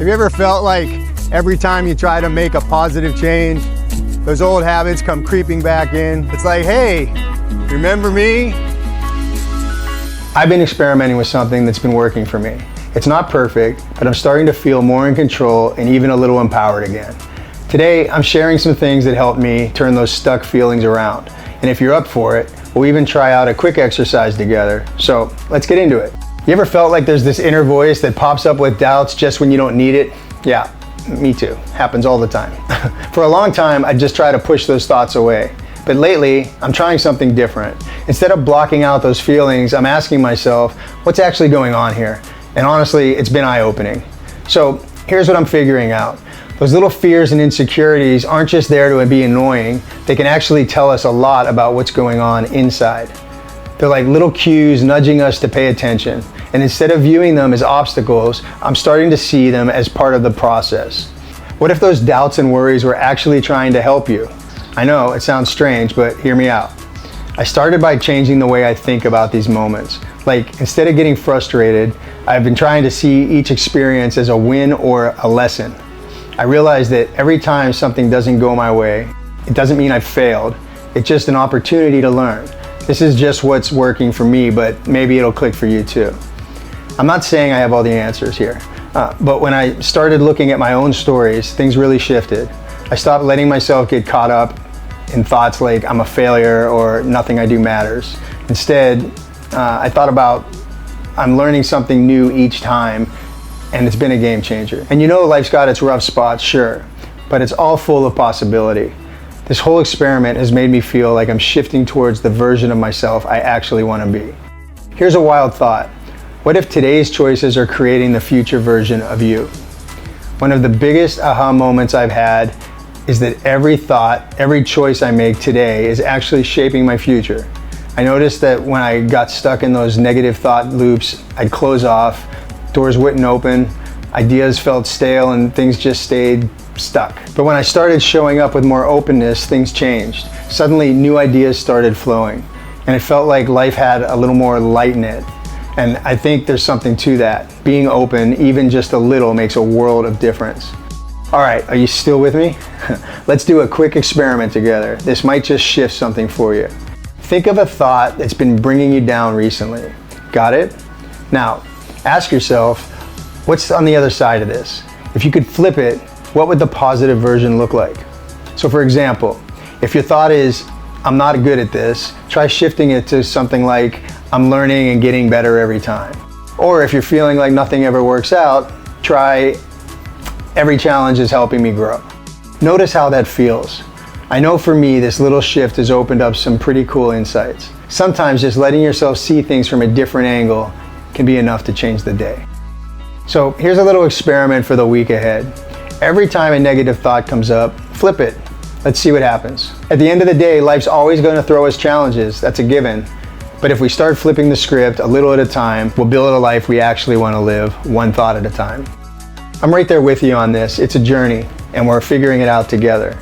Have you ever felt like every time you try to make a positive change, those old habits come creeping back in? It's like, hey, remember me? I've been experimenting with something that's been working for me. It's not perfect, but I'm starting to feel more in control and even a little empowered again. Today, I'm sharing some things that helped me turn those stuck feelings around. And if you're up for it, we'll even try out a quick exercise together. So let's get into it. You ever felt like there's this inner voice that pops up with doubts just when you don't need it? Yeah, me too. Happens all the time. For a long time, I just try to push those thoughts away. But lately, I'm trying something different. Instead of blocking out those feelings, I'm asking myself, what's actually going on here? And honestly, it's been eye-opening. So here's what I'm figuring out. Those little fears and insecurities aren't just there to be annoying. They can actually tell us a lot about what's going on inside. They're like little cues nudging us to pay attention. And instead of viewing them as obstacles, I'm starting to see them as part of the process. What if those doubts and worries were actually trying to help you? I know it sounds strange, but hear me out. I started by changing the way I think about these moments. Like, instead of getting frustrated, I've been trying to see each experience as a win or a lesson. I realized that every time something doesn't go my way, it doesn't mean I've failed. It's just an opportunity to learn. This is just what's working for me, but maybe it'll click for you too. I'm not saying I have all the answers here, but when I started looking at my own stories, things really shifted. I stopped letting myself get caught up in thoughts like I'm a failure or nothing I do matters. Instead, I thought about I'm learning something new each time, and it's been a game changer. And you know, life's got its rough spots, sure, but it's all full of possibility. This whole experiment has made me feel like I'm shifting towards the version of myself I actually want to be. Here's a wild thought. What if today's choices are creating the future version of you? One of the biggest aha moments I've had is that every thought, every choice I make today is actually shaping my future. I noticed that when I got stuck in those negative thought loops, I'd close off, doors wouldn't open, ideas felt stale, and things just stayed stuck. But when I started showing up with more openness, things changed. Suddenly, new ideas started flowing, and it felt like life had a little more light in it. And I think there's something to that. Being open, even just a little, makes a world of difference. All right, are you still with me? Let's do a quick experiment together. This might just shift something for you. Think of a thought that's been bringing you down recently. Got it? Now, ask yourself, what's on the other side of this? If you could flip it, what would the positive version look like? So for example, if your thought is, I'm not good at this, try shifting it to something like, I'm learning and getting better every time. Or if you're feeling like nothing ever works out, try, every challenge is helping me grow. Notice how that feels. I know for me, this little shift has opened up some pretty cool insights. Sometimes just letting yourself see things from a different angle can be enough to change the day. So here's a little experiment for the week ahead. Every time a negative thought comes up, flip it. Let's see what happens. At the end of the day, life's always going to throw us challenges. That's a given. But if we start flipping the script a little at a time, we'll build a life we actually want to live, one thought at a time. I'm right there with you on this. It's a journey, and we're figuring it out together.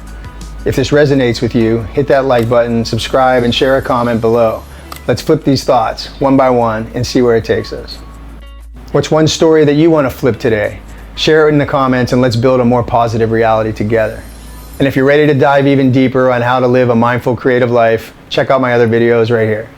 If this resonates with you, hit that like button, subscribe, and share a comment below. Let's flip these thoughts one by one and see where it takes us. What's one story that you want to flip today? Share it in the comments and let's build a more positive reality together. And if you're ready to dive even deeper on how to live a mindful, creative life, check out my other videos right here.